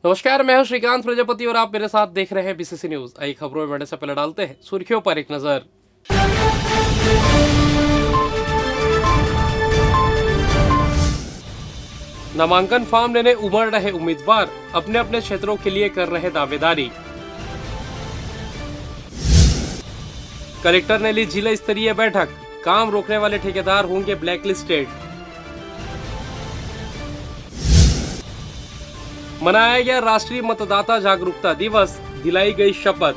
नमस्कार, मैं हूं श्रीकांत प्रजापति और आप मेरे साथ देख रहे हैं बीसीसी न्यूज। आई खबरों में बढ़ने से पहले डालते हैं सुर्खियों पर एक नजर। नामांकन फॉर्म लेने उमड़ रहे उम्मीदवार अपने अपने क्षेत्रों के लिए कर रहे दावेदारी। कलेक्टर ने ली जिला स्तरीय बैठक, काम रोकने वाले ठेकेदार होंगे ब्लैकलिस्टेड। मनाया गया राष्ट्रीय मतदाता जागरूकता दिवस, दिलाई गई शपथ।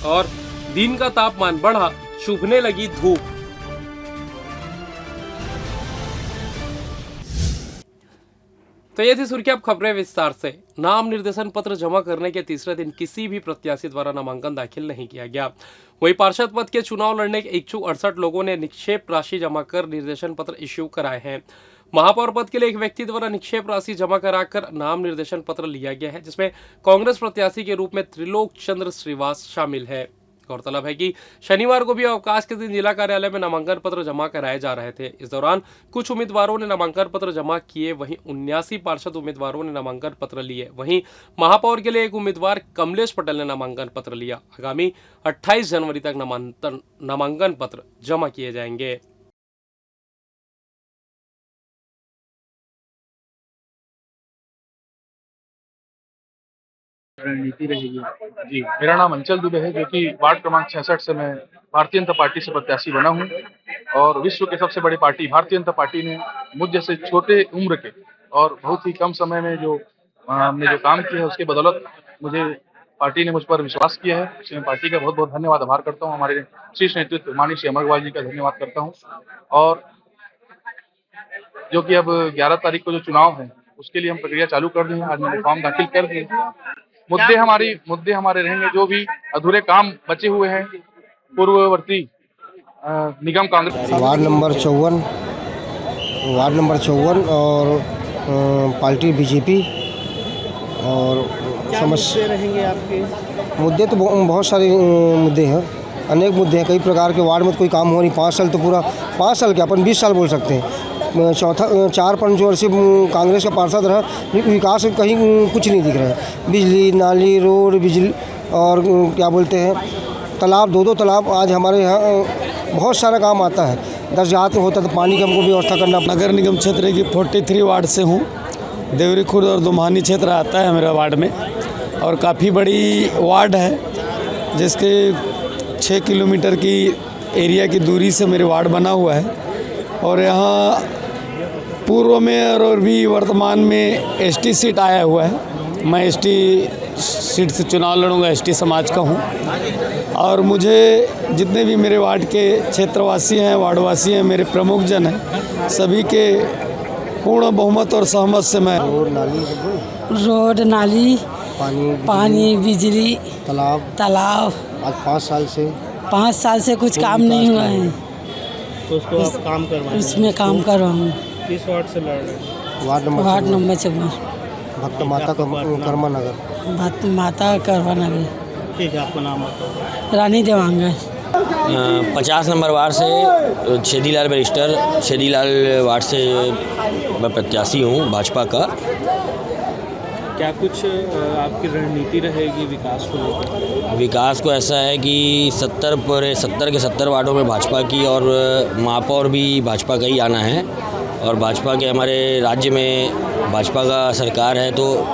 और दिन का तापमान बढ़ा, चुभने लगी धूप। तो ये थी सुर्खियां, अब खबरें विस्तार से। नाम निर्देशन पत्र जमा करने के तीसरे दिन किसी भी प्रत्याशी द्वारा नामांकन दाखिल नहीं किया गया। वहीं पार्षद पद के चुनाव लड़ने के इच्छुक 68 लोगों ने निक्षेप राशि जमा कर निर्देशन पत्र इश्यू कराए हैं। महापौर पद के लिए एक व्यक्ति द्वारा निक्षेप राशि जमा कराकर नाम निर्देशन पत्र लिया गया है, जिसमें कांग्रेस प्रत्याशी के रूप में त्रिलोक चंद्र श्रीवास शामिल है। गौरतलब है कि शनिवार को भी अवकाश के दिन जिला कार्यालय में नामांकन पत्र जमा कराए जा रहे थे। इस दौरान कुछ उम्मीदवारों ने नामांकन पत्र जमा किए, वहीं 79 पार्षद उम्मीदवारों ने नामांकन पत्र लिए। वहीं महापौर के लिए एक उम्मीदवार कमलेश पटेल ने नामांकन पत्र लिया। आगामी 28 जनवरी तक नामांकन पत्र जमा किए जाएंगे। रणनीति रहेगी? जी, मेरा नाम अंचल दुबे है, जो कि वार्ड क्रमांक 66 से मैं भारतीय जनता पार्टी से प्रत्याशी बना हूं। और विश्व की सबसे बड़ी पार्टी भारतीय जनता पार्टी ने मुझ जैसे छोटे उम्र के और बहुत ही कम समय में जो हमने जो काम किया है, उसके बदौलत मुझे पार्टी ने मुझ पर विश्वास किया है। इसलिए मैं पार्टी का बहुत बहुत धन्यवाद आभार करता हूँ। हमारे शीर्ष नेतृत्व माननीय श्री अमर अग्रवाल जी का धन्यवाद करता हूँ। और जो कि अब 11 तारीख को जो चुनाव है, उसके लिए हम प्रक्रिया चालू कर दी है। आज मैंने फॉर्म दाखिल कर दिए। मुद्दे हमारे रहेंगे, जो भी अधूरे काम बचे हुए हैं पूर्ववर्ती निगम कांग्रेस वार्ड नंबर 54 और पार्टी बीजेपी और समस्या रहेंगे आपके मुद्दे तो बहुत सारे मुद्दे हैं, अनेक मुद्दे हैं। कई प्रकार के वार्ड में कोई काम हो नहीं। 5 साल तो पूरा 5 साल क्या, अपन 20 साल बोल सकते हैं। 4-5 वर्षीय कांग्रेस का पार्षद रहा, विकास कहीं कुछ नहीं दिख रहा है। बिजली, नाली, रोड, बिजली और क्या बोलते हैं तालाब, 2 तालाब। आज हमारे यहाँ बहुत सारा काम आता है। 10 देहात में होता तो पानी की हमको व्यवस्था करना। नगर निगम क्षेत्र की 43 वार्ड से हूँ। देवरी खुर्द और दुम्हानी क्षेत्र आता है मेरा वार्ड में, और काफ़ी बड़ी वार्ड है, जिसके 6 किलोमीटर की एरिया की दूरी से मेरे वार्ड बना हुआ है। और यहाँ पूर्व में और भी वर्तमान में एसटी सीट आया हुआ है। मैं एसटी सीट से चुनाव लड़ूंगा, एसटी समाज का हूँ। और मुझे जितने भी मेरे वार्ड के क्षेत्रवासी हैं, वार्डवासी हैं, मेरे प्रमुख जन हैं, सभी के पूर्ण बहुमत और सहमत से मैं रोड, नाली, पानी, बिजली, तालाब आज 5 साल से कुछ काम नहीं हुआ है। तो उसको आप काम करवाएं। उसमें काम करवाऊँ। किस वार्ड से लड़ रहे हैं? वार्ड नंबर 54 भक्त माता कर्मा नगर। भक्त माता कर्मा नगर। ठीक है, आपका नाम बताओ। रानी देवांगन। 50 नंबर वार्ड से छेदीलाल बैरिस्टर, छेदीलाल वार्ड से मैं प्रत्याशी हूँ भाजपा का। क्या कुछ आपकी रणनीति रहेगी विकास को लेकर? विकास को ऐसा है कि 70 के 70 वार्डों में भाजपा की, और महापौर भी भाजपा का ही आना है। और भाजपा के हमारे राज्य में भाजपा का सरकार है, तो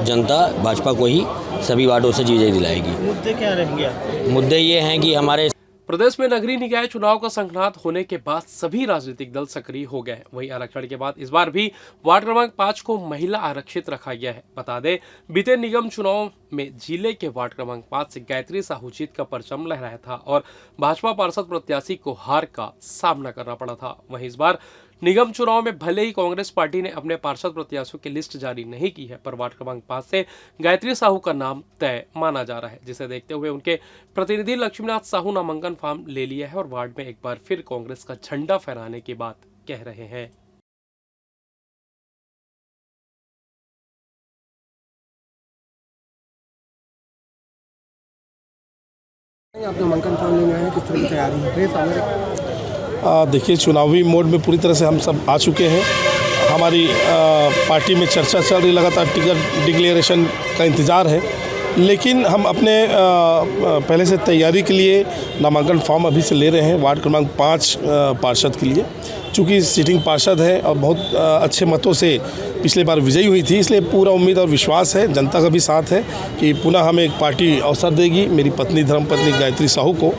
जनता भाजपा को ही सभी वार्डों से जीत दिलाएगी। मुद्दे क्या रहेंगे आपके? मुद्दे ये हैं कि हमारे प्रदेश में नगरीय निकाय चुनाव का संघात होने के बाद सभी राजनीतिक दल सक्रिय हो गए हैं। वहीं आरक्षण के बाद इस बार भी वार्ड क्रमांक 5 को महिला आरक्षित रखा गया है। बता दें, बीते निगम चुनाव में जिले के वार्ड क्रमांक 5 से गायत्री साहू जीत का परचम लहराया था और भाजपा पार्षद प्रत्याशी को हार का सामना करना पड़ा था। वहीं इस बार निगम चुनाव में भले ही कांग्रेस पार्टी ने अपने पार्षद प्रत्याशियों की लिस्ट जारी नहीं की है, पर वार्ड क्रमांक 5 से गायत्री साहू का नाम तय माना जा रहा है, जिसे देखते हुए उनके प्रतिनिधि लक्ष्मीनाथ साहू नामांकन फॉर्म ले लिया है और वार्ड में एक बार फिर कांग्रेस का झंडा फहराने की बात कह रहे हैं। आप नामांकन फॉर्म लेने आए हैं, किस तरह की तैयारी है? देखिए, चुनावी मोड में पूरी तरह से हम सब आ चुके हैं। हमारी पार्टी में चर्चा चल रही, लगातार टिकट डिक्लेरेशन का इंतज़ार है, लेकिन हम अपने पहले से तैयारी के लिए नामांकन फॉर्म अभी से ले रहे हैं वार्ड क्रमांक 5 पार्षद के लिए। चूँकि सिटिंग पार्षद है और बहुत अच्छे मतों से पिछले बार विजयी हुई थी, इसलिए पूरा उम्मीद और विश्वास है, जनता का भी साथ है कि पुनः हमें एक पार्टी अवसर देगी। मेरी पत्नी धर्मपत्नी गायत्री साहू को,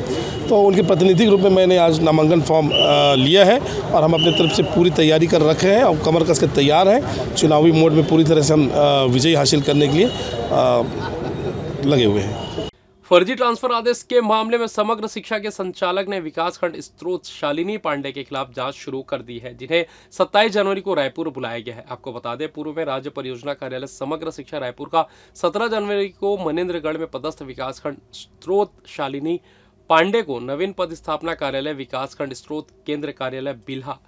तो उनके प्रतिनिधि के रूप में मैंने आज नामांकन फॉर्म लिया है और हम अपनी तरफ से पूरी तैयारी कर रखे हैं और कमर कस के तैयार हैं। चुनावी मोड में पूरी तरह से हम विजयी हासिल करने के लिए लगे हुए हैं। फर्जी ट्रांसफर आदेश के मामले में समग्र शिक्षा के संचालक ने विकासखंड स्त्रोत शालिनी पांडे के खिलाफ जांच शुरू कर दी है, जिन्हें 27 जनवरी को रायपुर बुलाया गया है। आपको बता दें, पूर्व में राज्य परियोजना कार्यालय समग्र शिक्षा रायपुर का 17 जनवरी को मनेन्द्रगढ़ में पदस्थ विकासखंड स्त्रोत शालिनी पांडे को नवीन पदस्थापना कार्यालय विकासखंड स्त्रोत केंद्र कार्यालय बिल्हा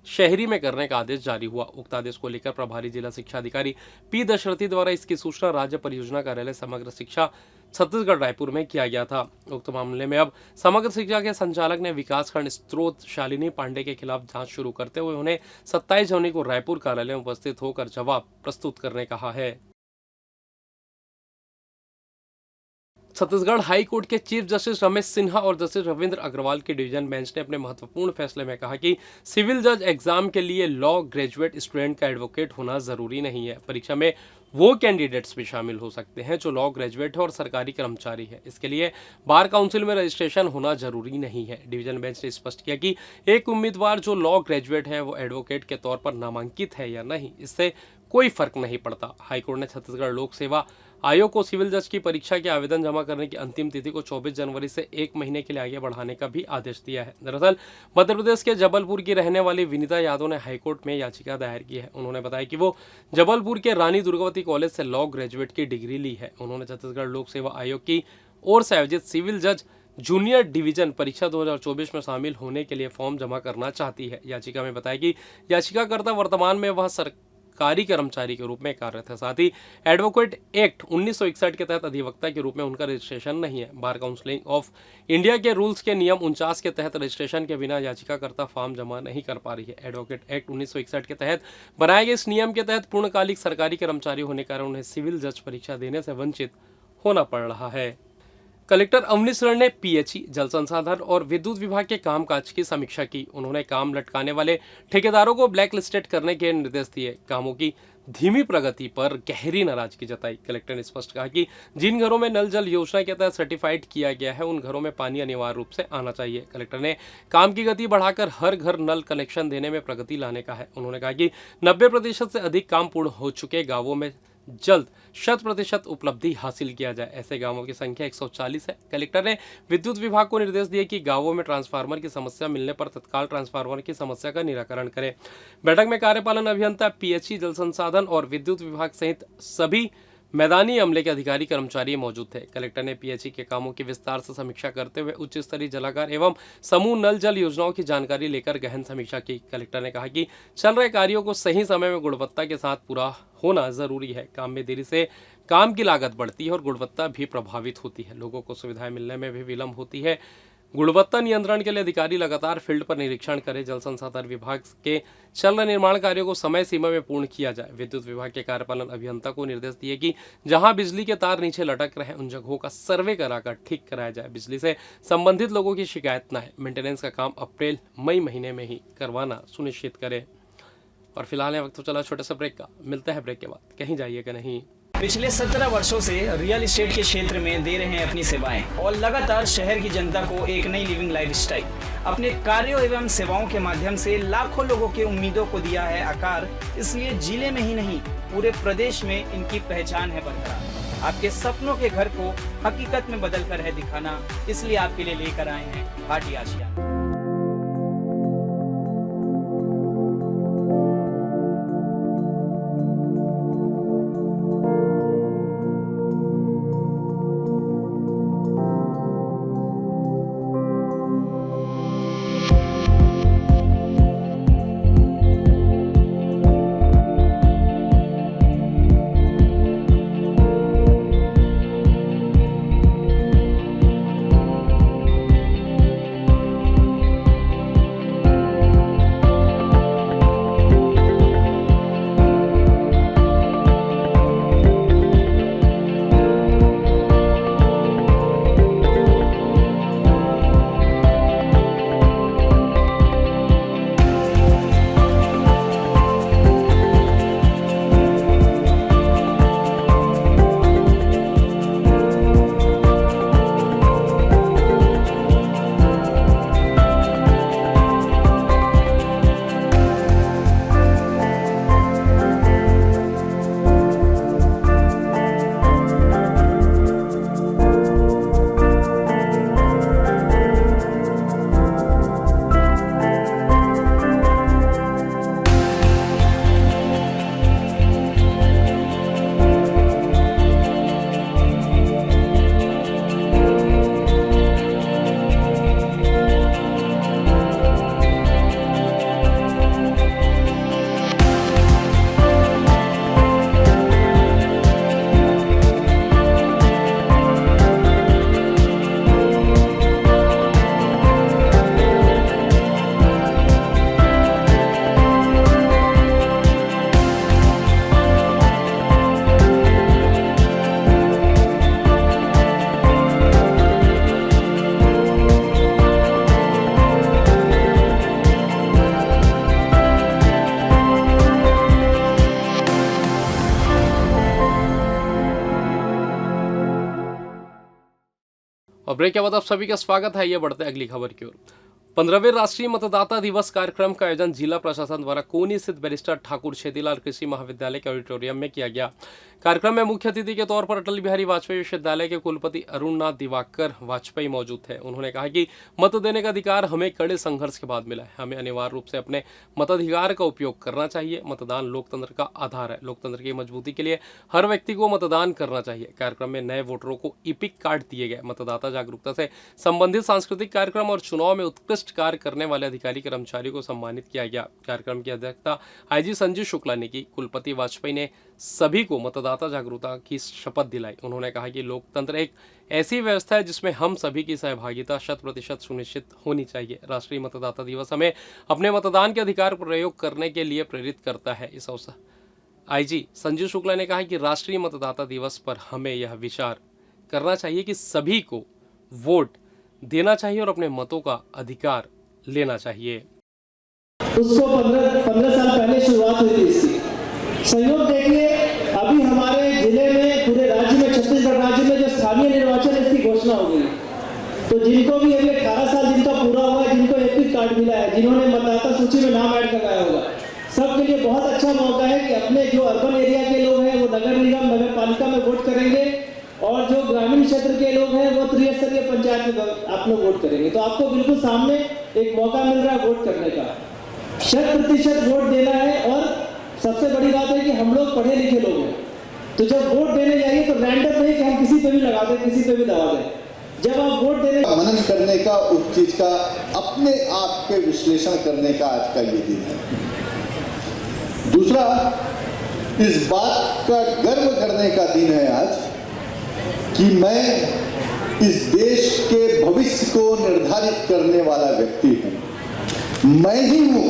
शहरी में करने का आदेश जारी हुआ। उक्त आदेश को लेकर प्रभारी जिला शिक्षा अधिकारी पी दशरथी द्वारा इसकी सूचना राज्य परियोजना कार्यालय समग्र शिक्षा छत्तीसगढ़ रायपुर में किया गया था। उक्त मामले में अब समग्र शिक्षा के संचालक ने विकासखंड स्त्रोत शालिनी पांडे के खिलाफ जांच शुरू करते हुए उन्हें 27 जनवरी को रायपुर कार्यालय में उपस्थित होकर जवाब प्रस्तुत करने कहा है। छत्तीसगढ़ हाई कोर्ट के चीफ जस्टिस रमेश सिन्हा और जस्टिस रविंद्र अग्रवाल की डिवीजन बेंच ने अपने महत्वपूर्ण फैसले में कहा कि सिविल जज एग्जाम के लिए लॉ ग्रेजुएट स्टूडेंट का एडवोकेट होना जरूरी नहीं है। परीक्षा में वो कैंडिडेट्स भी शामिल हो सकते हैं जो लॉ ग्रेजुएट है और सरकारी कर्मचारी है। इसके लिए बार काउंसिल में रजिस्ट्रेशन होना जरूरी नहीं है। डिवीजन बेंच ने स्पष्ट किया कि एक उम्मीदवार जो लॉ ग्रेजुएट है वो एडवोकेट के तौर पर नामांकित है या नहीं, इससे कोई फर्क नहीं पड़ता। हाईकोर्ट ने छत्तीसगढ़ लोक सेवा आयोग को सिविल जज की परीक्षा के आवेदन जमा करने की अंतिम तिथि को 24 जनवरी से 1 महीने के लिए आगे बढ़ाने का भी आदेश दिया है। दरअसल मध्य प्रदेश के जबलपुर की रहने वाली विनीता यादव ने हाईकोर्ट में याचिका दायर की है। उन्होंने बताया कि वो जबलपुर के रानी दुर्गावती कॉलेज से लॉ ग्रेजुएट की डिग्री ली है। उन्होंने छत्तीसगढ़ लोक सेवा आयोग की ओर से आयोजित सिविल जज जूनियर डिवीजन परीक्षा 2024 में शामिल होने के लिए फॉर्म जमा करना चाहती है। याचिका में बताया कि याचिकाकर्ता वर्तमान में वह सरकारी कर्मचारी के रूप में कार्यरत है। साथ ही एडवोकेट एक्ट 1961 के तहत अधिवक्ता के रूप में उनका रजिस्ट्रेशन नहीं है। बार काउंसिल ऑफ इंडिया के रूल्स के नियम 49 के तहत रजिस्ट्रेशन के बिना याचिकाकर्ता फॉर्म जमा नहीं कर पा रही है। एडवोकेट एक्ट 1961 के तहत बनाए गए इस नियम के तहत पूर्णकालिक सरकारी कर्मचारी होने के कारण उन्हें सिविल जज परीक्षा देने से वंचित होना पड़ रहा है। कलेक्टर अवनीश रण ने पीएचई, जल संसाधन और विद्युत विभाग के कामकाज की समीक्षा की। उन्होंने काम लटकाने वाले ठेकेदारों को ब्लैक लिस्टेड करने के निर्देश दिए। कामों की धीमी प्रगति पर गहरी नाराजगी जताई। कलेक्टर ने स्पष्ट कहा कि जिन घरों में नल जल योजना के तहत सर्टिफाइड किया गया है उन घरों में पानी अनिवार्य रूप से आना चाहिए। कलेक्टर ने काम की गति बढ़ाकर हर घर नल कनेक्शन देने में प्रगति लाने का है। उन्होंने कहा कि 90% से अधिक काम पूर्ण हो चुके गाँवों में जल्द 100% उपलब्धि हासिल किया जाए। ऐसे गांवों की संख्या 140 है। कलेक्टर ने विद्युत विभाग को निर्देश दिए कि गांवों में ट्रांसफार्मर की समस्या मिलने पर तत्काल ट्रांसफार्मर की समस्या का निराकरण करें। बैठक में कार्यपालन अभियंता, पीएचई, जल संसाधन और विद्युत विभाग सहित सभी मैदानी अमले के अधिकारी कर्मचारी मौजूद थे। कलेक्टर ने पीएचई के कामों की विस्तार से समीक्षा करते हुए उच्च स्तरीय जलागार एवं समूह नल जल योजनाओं की जानकारी लेकर गहन समीक्षा की। कलेक्टर ने कहा कि चल रहे कार्यों को सही समय में गुणवत्ता के साथ पूरा होना जरूरी है। काम में देरी से काम की लागत बढ़ती है और गुणवत्ता भी प्रभावित होती है। लोगों को सुविधाएं मिलने में भी विलंब होती है। गुणवत्ता नियंत्रण के लिए अधिकारी लगातार फील्ड पर निरीक्षण करें। जल संसाधन विभाग के चल रहे निर्माण कार्यों को समय सीमा में पूर्ण किया जाए। विद्युत विभाग के कार्यपालन अभियंता को निर्देश दिए कि जहां बिजली के तार नीचे लटक रहे उन जगहों का सर्वे कराकर ठीक कराया जाए। बिजली से संबंधित लोगों की शिकायत न है। मेंटेनेंस का काम अप्रैल मई महीने में ही करवाना सुनिश्चित करें। और फिलहाल वक्त तो चला छोटे से ब्रेक का, मिलता है ब्रेक के बाद, कहीं जाइएगा नहीं। पिछले 17 वर्षों से रियल एस्टेट के क्षेत्र में दे रहे हैं अपनी सेवाएं और लगातार शहर की जनता को एक नई लिविंग लाइफस्टाइल। अपने कार्यों एवं सेवाओं के माध्यम से लाखों लोगों की उम्मीदों को दिया है आकार। इसलिए जिले में ही नहीं पूरे प्रदेश में इनकी पहचान है बरकरार। आपके सपनों के घर को हकीकत में बदल कर है दिखाना, इसलिए आपके लिए लेकर आए हैं भाटी आशिया। ब्रेक के बाद आप सभी का स्वागत है। ये बढ़ते हैं अगली खबर की ओर। 15वें राष्ट्रीय मतदाता दिवस कार्यक्रम का आयोजन जिला प्रशासन द्वारा कोनी स्थित बैरिस्टर ठाकुर छेदीलाल कृषि महाविद्यालय के ऑडिटोरियम में किया गया। कार्यक्रम में मुख्य अतिथि के तौर पर अटल बिहारी वाजपेयी विश्वविद्यालय के कुलपति अरुणनाथ दिवाकर वाजपेयी मौजूद थे। उन्होंने कहा कि मत देने का अधिकार हमें कड़े संघर्ष के बाद मिला है। हमें अनिवार्य रूप से अपने मताधिकार का उपयोग करना चाहिए। मतदान लोकतंत्र का आधार है। लोकतंत्र की मजबूती के लिए हर व्यक्ति को मतदान करना चाहिए। कार्यक्रम में नए वोटरों को इपिक कार्ड दिए गए। मतदाता जागरूकता से संबंधित सांस्कृतिक कार्यक्रम और चुनाव में उत्कृष्ट कार्य करने वाले अधिकारी कर्मचारियों को सम्मानित किया गया। कार्यक्रम की अध्यक्षता आईजी संजीव शुक्ला ने की। कुलपति वाजपेयी ने सभी को मतदाता जागरूकता की शपथ दिलाई। उन्होंने कहा कि लोकतंत्र एक ऐसी व्यवस्था है जिसमें हम सभी की सहभागिता 100% सुनिश्चित होनी चाहिए। राष्ट्रीय मतदाता दिवस हमें अपने मतदान के अधिकार प्रयोग करने के लिए प्रेरित करता है। इस अवसर आईजी संजीव शुक्ला ने कहा कि राष्ट्रीय मतदाता दिवस पर हमें यह विचार करना चाहिए कि सभी को वोट देना चाहिए और अपने मतों का अधिकार लेना चाहिए। उसको 15 साल पहले शुरुआत हुई थी इसकी। संयोग देखिए, अभी हमारे जिले में, पूरे राज्य में, छत्तीसगढ़ राज्य में जो स्थानीय निर्वाचन है इसकी घोषणा हो गई। तो जिनको भी अभी 18 साल जिनका पूरा हुआ है, जिनको एपिक कार्ड मिला है, जिन्होंने मतदाता सूची में नाम ऐड करवाया होगा, सबके लिए बहुत अच्छा मौका है कि अपने जो अर्बन एरिया के लोग हैं वो नगर निगम, नगर पालिका में वोट करेंगे और जो ग्रामीण क्षेत्र के लोग हैं वो त्रिस्तरीय पंचायत में आप लोग वोट करेंगे। तो आपको बिल्कुल सामने एक मौका मिल रहा है वोट करने का। 100% वोट देना है। और सबसे बड़ी बात है कि हम लोग पढ़े लिखे लोग हैं, तो जब वोट देने जाइए तो रैंडम नहीं कि हम किसी पे भी लगा दें, किसी पे भी दबा दें। जब आप वोट देने मनन करने का, उस चीज का अपने आप के विश्लेषण करने का आज का ये दिन है। दूसरा, इस बात का गर्व करने का दिन है आज कि मैं इस देश के भविष्य को निर्धारित करने वाला व्यक्ति हूं। मैं ही हूं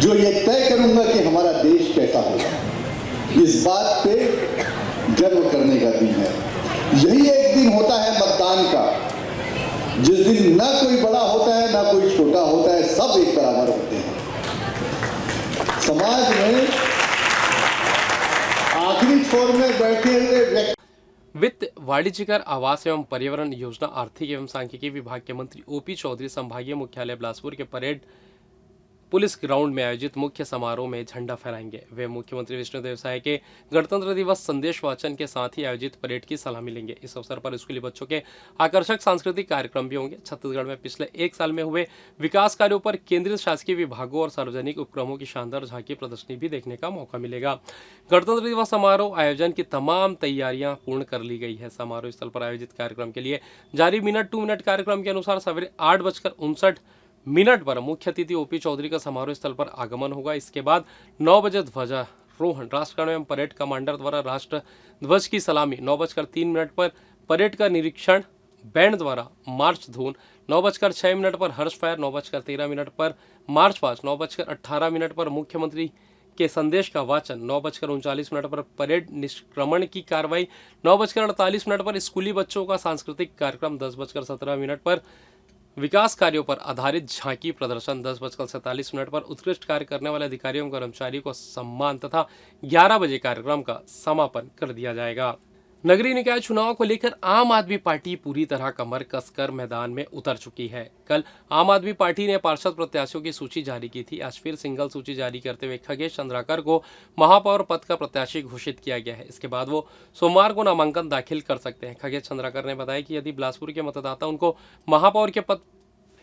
जो ये तय करूंगा कि हमारा देश कैसा होगा। इस बात पे गर्व करने का दिन है। यही एक दिन होता है मतदान का, जिस दिन ना कोई बड़ा होता है ना कोई छोटा होता है, सब एक बराबर होते हैं। समाज में आखिरी छोर में बैठे हुए व्यक्ति वित्त, वाणिज्यकर, आवास एवं पर्यावरण योजना, आर्थिक एवं सांख्यिकी विभाग के मंत्री ओपी चौधरी संभागीय मुख्यालय बिलासपुर के परेड पुलिस ग्राउंड में आयोजित मुख्य समारोह में झंडा फहराएंगे। वे मुख्यमंत्री विष्णुदेव साय के गणतंत्र दिवस संदेश वाचन के साथ ही आयोजित परेड की सलामी लेंगे। इस अवसर पर स्कूली बच्चों के आकर्षक सांस्कृतिक कार्यक्रम भी होंगे। छत्तीसगढ़ में पिछले 1 साल में हुए विकास कार्यों पर केंद्रीय शासकीय विभागों और सार्वजनिक उपक्रमों की शानदार झांकी प्रदर्शनी भी देखने का मौका मिलेगा। गणतंत्र दिवस समारोह आयोजन की तमाम तैयारियां पूर्ण कर ली गई है। समारोह स्थल पर आयोजित कार्यक्रम के लिए जारी मिनट टू मिनट कार्यक्रम के अनुसार सवेरे 8:59 पर मुख्य अतिथि ओपी चौधरी का समारोह स्थल पर आगमन होगा। इसके बाद 9 बजे ध्वजारोहण, राष्ट्रगान एवं परेड कमांडर द्वारा राष्ट्र ध्वज की सलामी, 9:03 पर परेड का निरीक्षण, बैंड द्वारा मार्च धून, 9:06 पर हर्ष फायर, 9:13 पर मार्च पास्ट, 9:18 पर मुख्यमंत्री के संदेश का वाचन, 9:39 पर परेड निष्क्रमण की कार्रवाई, 9:48 पर स्कूली बच्चों का सांस्कृतिक कार्यक्रम, 10:17 पर विकास कार्यों पर आधारित झांकी प्रदर्शन, 10:47 पर उत्कृष्ट कार्य करने वाले अधिकारियों और कर्मचारियों को सम्मान तथा 11 बजे कार्यक्रम का समापन कर दिया जाएगा। नगरीय निकाय चुनाव को लेकर आम आदमी पार्टी पूरी तरह कमर कसकर मैदान में उतर चुकी है। कल आम आदमी पार्टी ने पार्षद प्रत्याशियों की सूची जारी की थी। आज फिर सिंगल सूची जारी करते हुए खगेश चंद्राकर को महापौर पद का प्रत्याशी घोषित किया गया है। इसके बाद वो सोमवार को नामांकन दाखिल कर सकते हैं। खगेश चंद्राकर ने बताया कि यदि बिलासपुर के मतदाता उनको महापौर के पद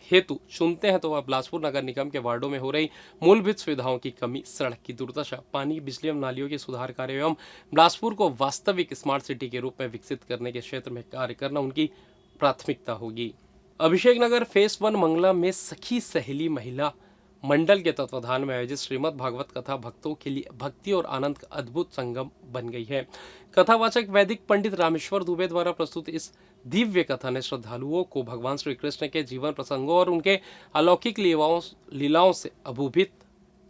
हेतु चुनते हैं तो वह बिलासपुर नगर निगम के वार्डों में हो रही मूलभूत सुविधाओं की कमी, सड़क की दुर्दशा, पानी, बिजली एवं नालियों के सुधार कार्य एवं बिलासपुर को वास्तविक स्मार्ट सिटी के रूप में विकसित करने के क्षेत्र में कार्य करना उनकी प्राथमिकता होगी। अभिषेक नगर फेस 1 मंगला में सखी सहेली महिला मंडल के तत्वाधान में आयोजित श्रीमद् भागवत कथा भक्तों के लिए भक्ति और आनंद का अद्भुत संगम बन गई है। कथावाचक वैदिक पंडित रामेश्वर दुबे द्वारा प्रस्तुत इस दिव्य कथा ने श्रद्धालुओं को भगवान श्री कृष्ण के जीवन प्रसंगों और उनके अलौकिक लीलाओं से अभिभूत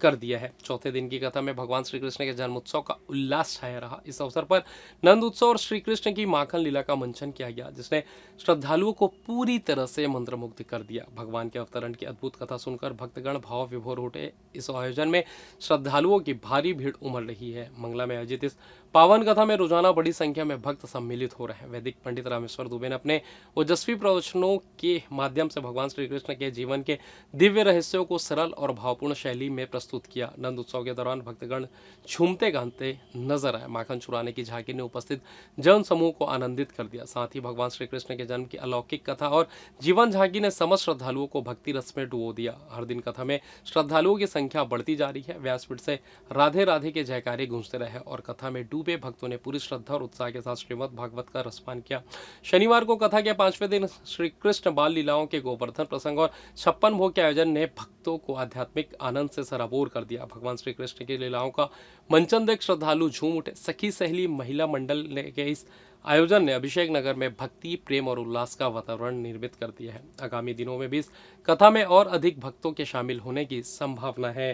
कर दिया है। चौथे दिन की कथा में भगवान श्री कृष्ण के जन्मोत्सव का उल्लास छाया रहा। इस अवसर पर नंद उत्सव और श्री कृष्ण की माखन लीला का मंचन किया गया, जिसने श्रद्धालुओं को पूरी तरह से मंत्रमुग्ध कर दिया। भगवान के अवतरण की अद्भुत कथा सुनकर भक्तगण भाव विभोर उठे। इस आयोजन में श्रद्धालुओं की भारी भीड़ उमड़ रही है। मंगला में आयोजित इस पावन कथा में रोजाना बड़ी संख्या में भक्त सम्मिलित हो रहे हैं। वैदिक पंडित रामेश्वर दुबे ने अपने ओजस्वी प्रवचनों के माध्यम से भगवान श्री कृष्ण के जीवन के दिव्य रहस्यों को सरल और भावपूर्ण शैली में प्रस्तुत किया। नंद उत्सव के दौरान भक्तगण झूमते गाते नजर आए। माखन चुराने की झांकी ने उपस्थित जन समूह को आनंदित कर दिया। साथ ही भगवान श्री कृष्ण के जन्म की अलौकिक कथा और जीवन झांकी ने समस्त श्रद्धालुओं को भक्ति रस में डुबो दिया। हर दिन कथा में श्रद्धालुओं की संख्या बढ़ती जा रही है। व्यासपीठ से राधे राधे के जयकारे गूंजते रहे और कथा में डूबे भक्तों ने पूरी श्रद्धा और उत्साह के साथ श्रीमद् भागवत का रसपान किया। शनिवार को कथा के 5वें दिन श्री कृष्ण बाल लीलाओं के गोवर्धन प्रसंग और 56 भोग के आयोजन ने भक्तों को आध्यात्मिक आनंद से सराबोर कर दिया। भगवान श्री कृष्ण की लीलाओं का मंचन देख श्रद्धालु झूम उठे। सखी सहेली महिला मंडल के इस आयोजन ने अभिषेक नगर में भक्ति, प्रेम और उल्लास का वातावरण निर्मित कर दिया है। आगामी दिनों में भी इस कथा में और अधिक भक्तों के शामिल होने की संभावना है।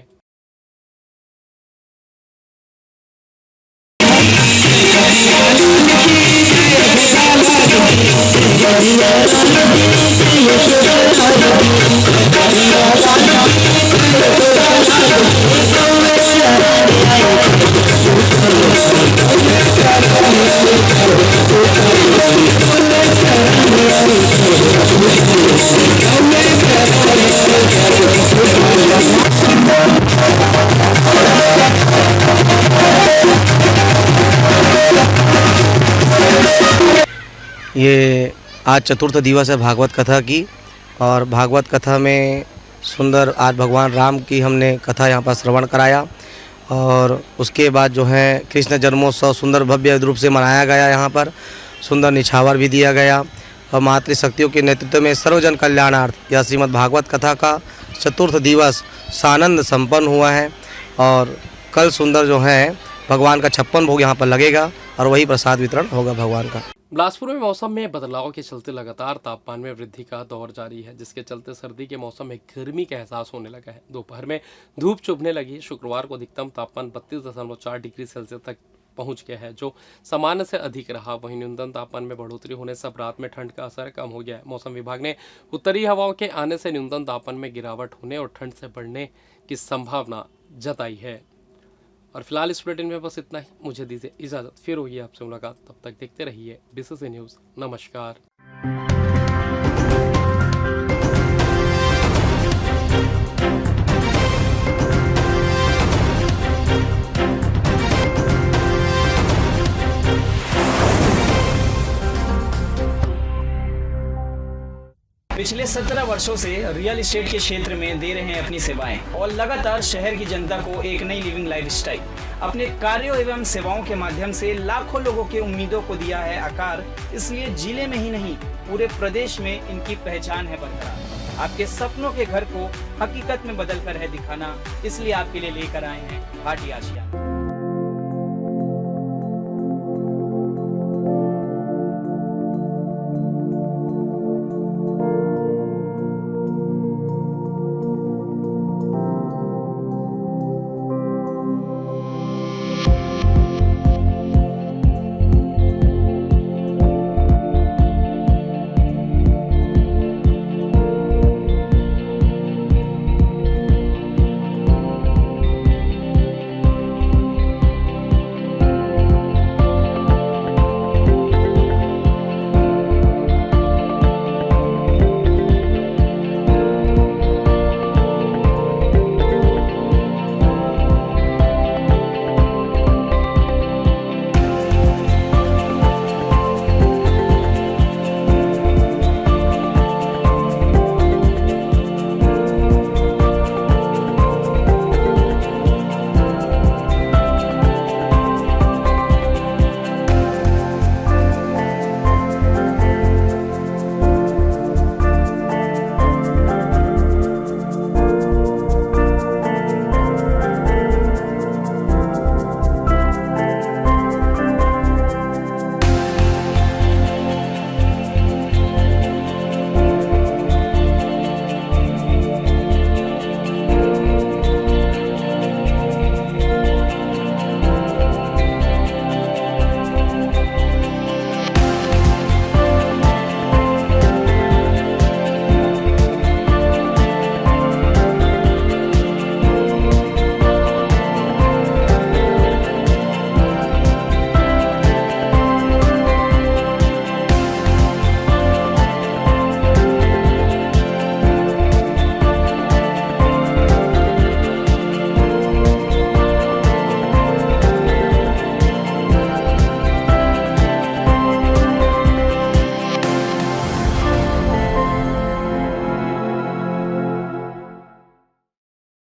ये आज चतुर्थ दिवस है भागवत कथा की, और भागवत कथा में सुंदर आज भगवान राम की हमने कथा यहाँ पर श्रवण कराया। और उसके बाद जो है कृष्ण जन्मोत्सव सुंदर भव्य रूप से मनाया गया। यहाँ पर सुंदर निछावर भी दिया गया और मातृशक्तियों के नेतृत्व में सर्वजन कल्याणार्थ यह श्रीमद् भागवत कथा का चतुर्थ दिवस सानंद संपन्न हुआ है। और कल सुंदर जो है भगवान का 56 भोग यहाँ पर लगेगा और वही प्रसाद वितरण होगा भगवान का। बिलासपुर में मौसम में बदलाव के चलते लगातार तापमान में वृद्धि का दौर जारी है, जिसके चलते सर्दी के मौसम में गर्मी का एहसास होने लगा है। दोपहर में धूप चुभने लगी। शुक्रवार को अधिकतम तापमान 32.4 डिग्री सेल्सियस तक पहुंच गया है, जो सामान्य से अधिक रहा। वहीं न्यूनतम तापमान में बढ़ोतरी होने से रात में ठंड का असर कम हो गया है। मौसम विभाग ने उत्तरी हवाओं के आने से न्यूनतम तापमान में गिरावट होने और ठंड से बढ़ने की संभावना जताई है। और फिलहाल इस बुलेटिन में बस इतना ही। मुझे दीजिए इजाज़त, फिर होगी आपसे मुलाकात। तब तक देखते रहिए बीसीसी न्यूज़। नमस्कार। पिछले 17 वर्षों से रियल एस्टेट के क्षेत्र में दे रहे हैं अपनी सेवाएं और लगातार शहर की जनता को एक नई लिविंग लाइफस्टाइल। अपने कार्यों एवं सेवाओं के माध्यम से लाखों लोगों की उम्मीदों को दिया है आकार। इसलिए जिले में ही नहीं पूरे प्रदेश में इनकी पहचान है बरकरार। आपके सपनों के घर को हकीकत में बदल कर है दिखाना, इसलिए आपके लिए लेकर आए हैं भाटी आशिया।